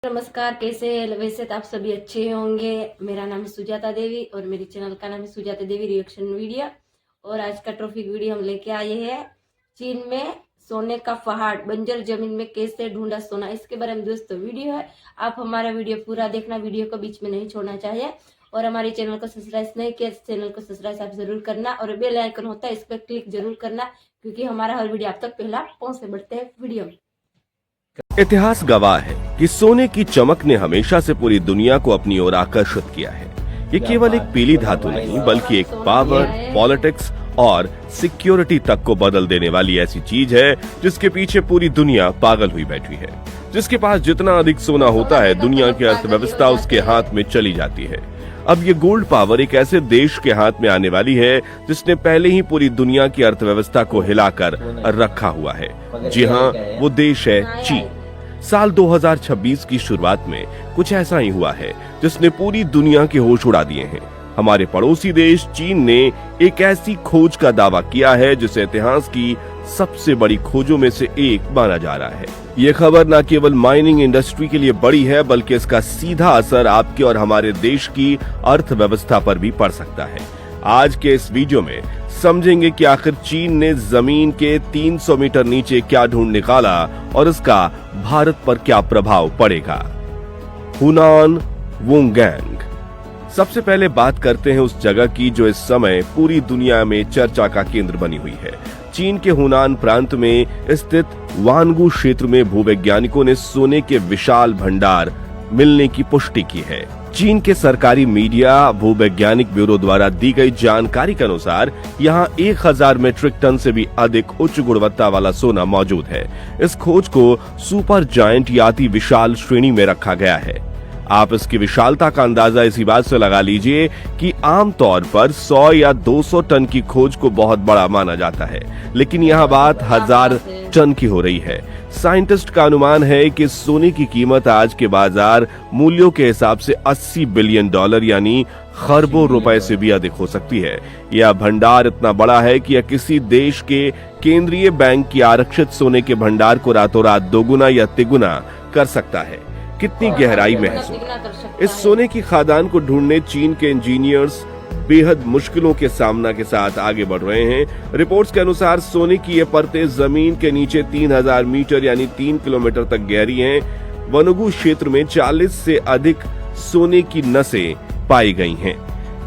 नमस्कार, कैसे हैं? वैसे तो आप सभी अच्छे होंगे। मेरा नाम है सुजाता देवी और मेरे चैनल का नाम है सुजाता देवी रिएक्शन वीडियो। और आज का टॉपिक वीडियो हम लेके आए हैं चीन में सोने का पहाड़, बंजर जमीन में कैसे ढूंढा सोना, इसके बारे में दोस्तों वीडियो है। आप हमारा वीडियो पूरा देखना, वीडियो को बीच में नहीं छोड़ना चाहिए। और हमारे चैनल को सब्सक्राइब नहीं किया, चैनल को सब्सक्राइब आप जरूर करना और बेल आइकन होता है इस पर क्लिक जरूर करना, क्योंकि हमारा हर वीडियो आप तक पहला पहुंचे। बढ़ते हैं वीडियो में। इतिहास गवाह है कि सोने की चमक ने हमेशा से पूरी दुनिया को अपनी ओर आकर्षित किया है। ये केवल एक पीली धातु नहीं, बल्कि एक पावर, पॉलिटिक्स और सिक्योरिटी तक को बदल देने वाली ऐसी चीज है जिसके पीछे पूरी दुनिया पागल हुई बैठी है। जिसके पास जितना अधिक सोना होता है, दुनिया की अर्थव्यवस्था उसके हाथ में चली जाती है। अब ये गोल्ड पावर एक ऐसे देश के हाथ में आने वाली है जिसने पहले ही पूरी दुनिया की अर्थव्यवस्था को हिलाकर रखा हुआ है। जी हाँ, वो देश है चीन। साल 2026 की शुरुआत में कुछ ऐसा ही हुआ है जिसने पूरी दुनिया के होश उड़ा दिए हैं। हमारे पड़ोसी देश चीन ने एक ऐसी खोज का दावा किया है जिसे इतिहास की सबसे बड़ी खोजों में से एक माना जा रहा है। ये खबर न केवल माइनिंग इंडस्ट्री के लिए बड़ी है, बल्कि इसका सीधा असर आपके और हमारे देश की अर्थव्यवस्था पर भी पड़ सकता है। आज के इस वीडियो में समझेंगे कि आखिर चीन ने जमीन के 300 मीटर नीचे क्या ढूंढ निकाला और इसका भारत पर क्या प्रभाव पड़ेगा। हुनान वुंगैंग। सबसे पहले बात करते हैं उस जगह की जो इस समय पूरी दुनिया में चर्चा का केंद्र बनी हुई है। चीन के हुनान प्रांत में स्थित वानगू क्षेत्र में भूवैज्ञानिकों ने सोने के विशाल भंडार मिलने की पुष्टि की है। चीन के सरकारी मीडिया भूवैज्ञानिक ब्यूरो द्वारा दी गई जानकारी के अनुसार यहाँ 1000 मीट्रिक टन से भी अधिक उच्च गुणवत्ता वाला सोना मौजूद है। इस खोज को सुपर जायंट या अति विशाल श्रेणी में रखा गया है। आप इसकी विशालता का अंदाजा इसी बात से लगा लीजिए कि आमतौर पर 100 या 200 टन की खोज को बहुत बड़ा माना जाता है, लेकिन यहाँ बात 1000 टन की हो रही है। साइंटिस्ट का अनुमान है कि सोने की कीमत आज के बाजार मूल्यों के हिसाब से 80 बिलियन डॉलर यानी खरबों रुपए से भी अधिक हो सकती है। यह भंडार इतना बड़ा है कि यह किसी देश के केंद्रीय बैंक की आरक्षित सोने के भंडार को रातों रात दोगुना या तिगुना कर सकता है। कितनी गहराई में है सोना। इस सोने की खादान को ढूंढने चीन के इंजीनियर्स बेहद मुश्किलों के सामना के साथ आगे बढ़ रहे हैं। रिपोर्ट्स के अनुसार सोने की ये परतें जमीन के नीचे 3000 मीटर यानी 3 किलोमीटर तक गहरी हैं। वनगू क्षेत्र में 40 से अधिक सोने की नसें पाई गई हैं।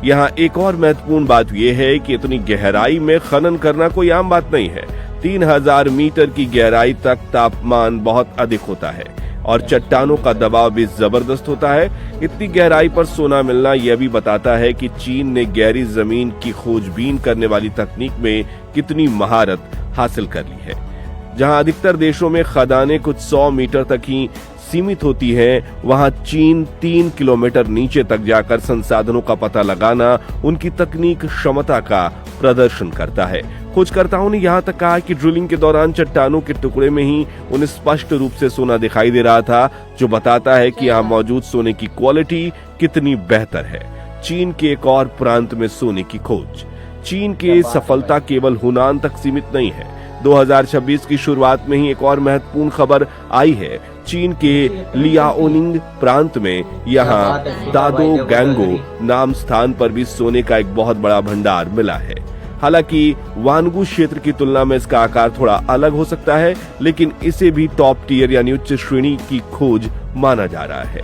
यहाँ एक और महत्वपूर्ण बात यह है कि इतनी गहराई में खनन करना कोई आम बात नहीं है। 3000 मीटर की गहराई तक तापमान बहुत अधिक होता है और चट्टानों का दबाव भी जबरदस्त होता है। इतनी गहराई पर सोना मिलना यह भी बताता है कि चीन ने गहरी जमीन की खोजबीन करने वाली तकनीक में कितनी महारत हासिल कर ली है। जहां अधिकतर देशों में खदानें कुछ 100 मीटर तक ही सीमित होती हैं, वहां चीन 3 किलोमीटर नीचे तक जाकर संसाधनों का पता लगाना उनकी तकनीक क्षमता का प्रदर्शन करता है। खोजकर्ताओं ने यहाँ तक कहा कि ड्रिलिंग के दौरान चट्टानों के टुकड़े में ही उन्हें स्पष्ट रूप से सोना दिखाई दे रहा था, जो बताता है कि यहाँ मौजूद सोने की क्वालिटी कितनी बेहतर है। चीन के एक और प्रांत में सोने की खोज। चीन की सफलता केवल हुनान तक सीमित नहीं है। 2026 की शुरुआत में ही एक और महत्वपूर्ण खबर आई है। चीन के लियाओनिंग प्रांत में यहाँ दादो गैंगो नाम स्थान पर भी सोने का एक बहुत बड़ा भंडार मिला है। हालांकि वानगू क्षेत्र की तुलना में इसका आकार थोड़ा अलग हो सकता है, लेकिन इसे भी टॉप टियर यानी उच्च श्रेणी की खोज माना जा रहा है।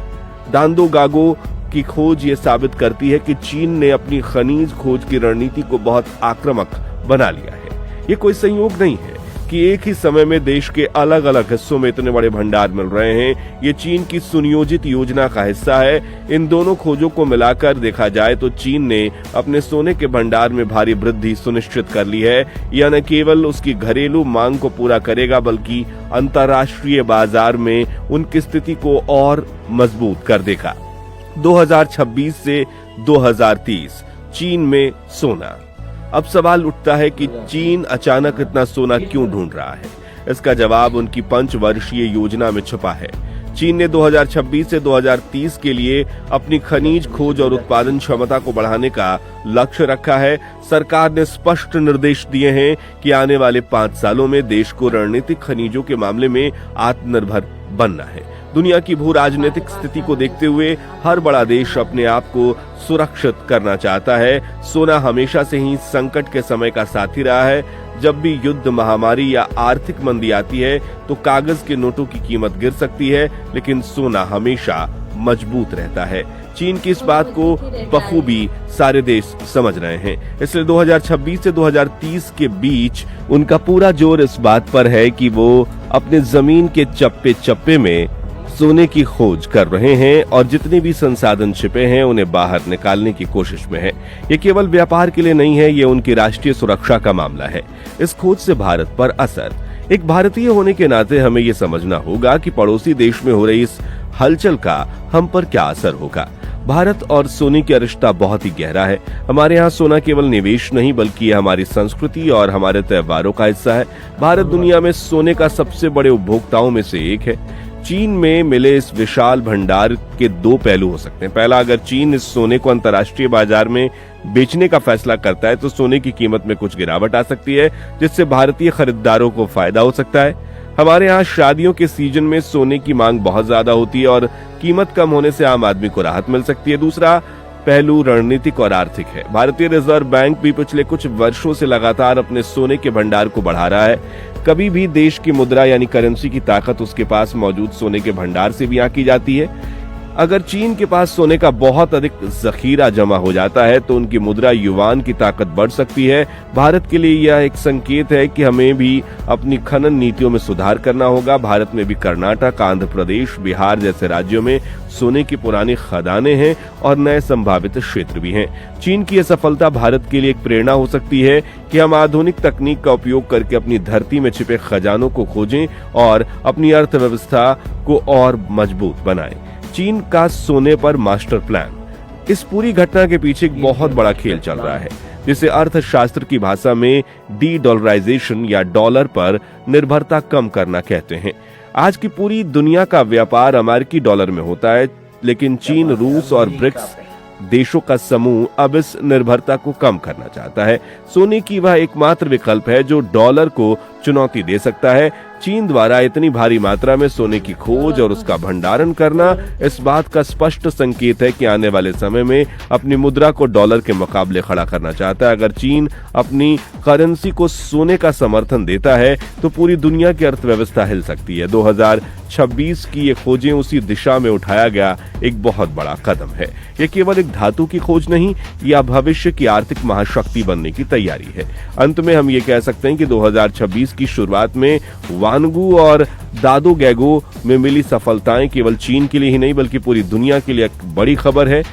दांदो गागो की खोज ये साबित करती है कि चीन ने अपनी खनिज खोज की रणनीति को बहुत आक्रामक बना लिया है। ये कोई संयोग नहीं है कि एक ही समय में देश के अलग अलग हिस्सों में इतने बड़े भंडार मिल रहे हैं। ये चीन की सुनियोजित योजना का हिस्सा है। इन दोनों खोजों को मिलाकर देखा जाए तो चीन ने अपने सोने के भंडार में भारी वृद्धि सुनिश्चित कर ली है। यह न केवल उसकी घरेलू मांग को पूरा करेगा, बल्कि अंतर्राष्ट्रीय बाजार में उनकी स्थिति को और मजबूत कर देगा। 2026 से 2030 चीन में सोना। अब सवाल उठता है कि चीन अचानक इतना सोना क्यों ढूंढ रहा है। इसका जवाब उनकी 5 वर्षीय योजना में छुपा है। चीन ने 2026 से 2030 के लिए अपनी खनिज खोज और उत्पादन क्षमता को बढ़ाने का लक्ष्य रखा है। सरकार ने स्पष्ट निर्देश दिए हैं कि आने वाले 5 सालों में देश को रणनीतिक खनिजों के मामले में आत्मनिर्भर बनना है। दुनिया की भू राजनीतिक स्थिति को देखते हुए हर बड़ा देश अपने आप को सुरक्षित करना चाहता है। सोना हमेशा से ही संकट के समय का साथी रहा है। जब भी युद्ध, महामारी या आर्थिक मंदी आती है तो कागज के नोटों की कीमत गिर सकती है, लेकिन सोना हमेशा मजबूत रहता है। चीन की इस बात को बखूबी सारे देश समझ रहे हैं। इसलिए 2026 से 2030 के बीच उनका पूरा जोर इस बात पर है कि वो अपने जमीन के चप्पे चप्पे में सोने की खोज कर रहे हैं और जितने भी संसाधन छिपे हैं उन्हें बाहर निकालने की कोशिश में है। ये केवल व्यापार के लिए नहीं है, ये उनकी राष्ट्रीय सुरक्षा का मामला है। इस खोज से भारत पर असर, एक भारतीय होने के नाते हमें ये समझना होगा कि पड़ोसी देश में हो रही इस हलचल का हम पर क्या असर होगा। भारत और सोने का रिश्ता बहुत ही गहरा है। हमारे यहाँ सोना केवल निवेश नहीं बल्कि यह हमारी संस्कृति और हमारे त्योहारों का हिस्सा है। भारत दुनिया में सोने का सबसे बड़े उपभोक्ताओं में से एक है। चीन में मिले इस विशाल भंडार के दो पहलू हो सकते हैं। पहला, अगर चीन इस सोने को अंतर्राष्ट्रीय बाजार में बेचने का फैसला करता है तो सोने की कीमत में कुछ गिरावट आ सकती है, जिससे भारतीय खरीदारों को फायदा हो सकता है। हमारे यहाँ शादियों के सीजन में सोने की मांग बहुत ज्यादा होती है और कीमत कम होने से आम आदमी को राहत मिल सकती है। दूसरा पहलू रणनीतिक और आर्थिक है। भारतीय रिजर्व बैंक भी पिछले कुछ वर्षों से लगातार अपने सोने के भंडार को बढ़ा रहा है। कभी भी देश की मुद्रा यानी करेंसी की ताकत उसके पास मौजूद सोने के भंडार से भी आंकी जाती है। अगर चीन के पास सोने का बहुत अधिक जखीरा जमा हो जाता है तो उनकी मुद्रा युवान की ताकत बढ़ सकती है। भारत के लिए यह एक संकेत है कि हमें भी अपनी खनन नीतियों में सुधार करना होगा। भारत में भी कर्नाटक, आंध्र प्रदेश, बिहार जैसे राज्यों में सोने की पुरानी खदानें हैं और नए संभावित क्षेत्र भी हैं। चीन की यह सफलता भारत के लिए एक प्रेरणा हो सकती है कि हम आधुनिक तकनीक का उपयोग करके अपनी धरती में छिपे खजानों को खोजें और अपनी अर्थव्यवस्था को और मजबूत बनाएं। चीन का सोने पर मास्टर प्लान, इस पूरी घटना के पीछे एक बहुत बड़ा खेल चल रहा है, जिसे अर्थशास्त्र की भाषा में डी डॉलराइजेशन या डॉलर पर निर्भरता कम करना कहते हैं। आज की पूरी दुनिया का व्यापार अमेरिकी डॉलर में होता है, लेकिन चीन, रूस और ब्रिक्स देशों का समूह अब इस निर्भरता को कम करना चाहता है। सोने की वह एकमात्र विकल्प है जो डॉलर को चुनौती दे सकता है। चीन द्वारा इतनी भारी मात्रा में सोने की खोज और उसका भंडारण करना इस बात का स्पष्ट संकेत है कि आने वाले समय में अपनी मुद्रा को डॉलर के मुकाबले खड़ा करना चाहता है। अगर चीन अपनी करेंसी को सोने का समर्थन देता है तो पूरी दुनिया की अर्थव्यवस्था हिल सकती है। 2026 की ये खोजें उसी दिशा में उठाया गया एक बहुत बड़ा कदम है। ये केवल एक धातु की खोज नहीं, यह भविष्य की आर्थिक महाशक्ति बनने की तैयारी है। अंत में हम ये कह सकते हैं कि 2026 की शुरुआत में वानगू और दादो गैगो में मिली सफलताएं केवल चीन के लिए ही नहीं बल्कि पूरी दुनिया के लिए एक बड़ी खबर है।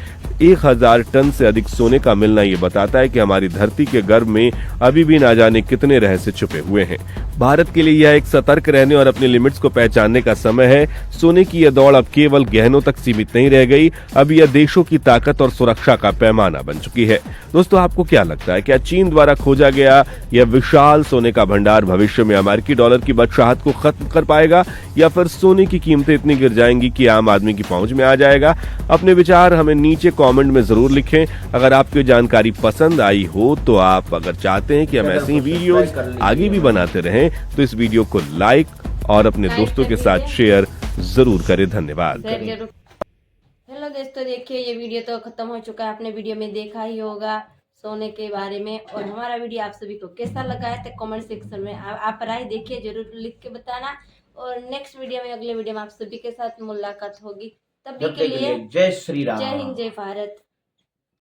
1000 टन से अधिक सोने का मिलना ये बताता है कि हमारी धरती के गर्भ में अभी भी ना जाने कितने रहस्य छुपे हुए हैं। भारत के लिए यह एक सतर्क रहने और अपने लिमिट्स को पहचानने का समय है। सोने की यह दौड़ अब केवल गहनों तक सीमित नहीं रह गई, अब यह देशों की ताकत और सुरक्षा का पैमाना बन चुकी है। दोस्तों, आपको क्या लगता है, क्या चीन द्वारा खोजा गया यह विशाल सोने का भंडार भविष्य में अमेरिकी डॉलर की बदशाहत को खत्म कर पाएगा या फिर सोने की कीमतें इतनी गिर जाएंगी कि आम आदमी की पहुंच में आ जाएगा? अपने विचार हमें नीचे कमेंट में जरूर लिखें। अगर आपको जानकारी पसंद आई हो तो आप अगर चाहते हैं कि हम ऐसी ही वीडियोस आगे भी बनाते रहें तो इस वीडियो को लाइक और अपने दोस्तों के साथ शेयर जरूर करें। धन्यवाद। हेलो दोस्तों, देखिए ये वीडियो तो खत्म हो चुका है। आपने वीडियो में देखा ही होगा सोने के बारे में, और हमारा वीडियो आप सभी को कैसा लगा है तो कमेंट सेक्शन में आप राय देखिए, जरूर लिख के बताना। और नेक्स्ट वीडियो में, अगले वीडियो में आप सभी के साथ मुलाकात होगी। तब के लिए जय श्री राम, जय हिंद, जय भारत।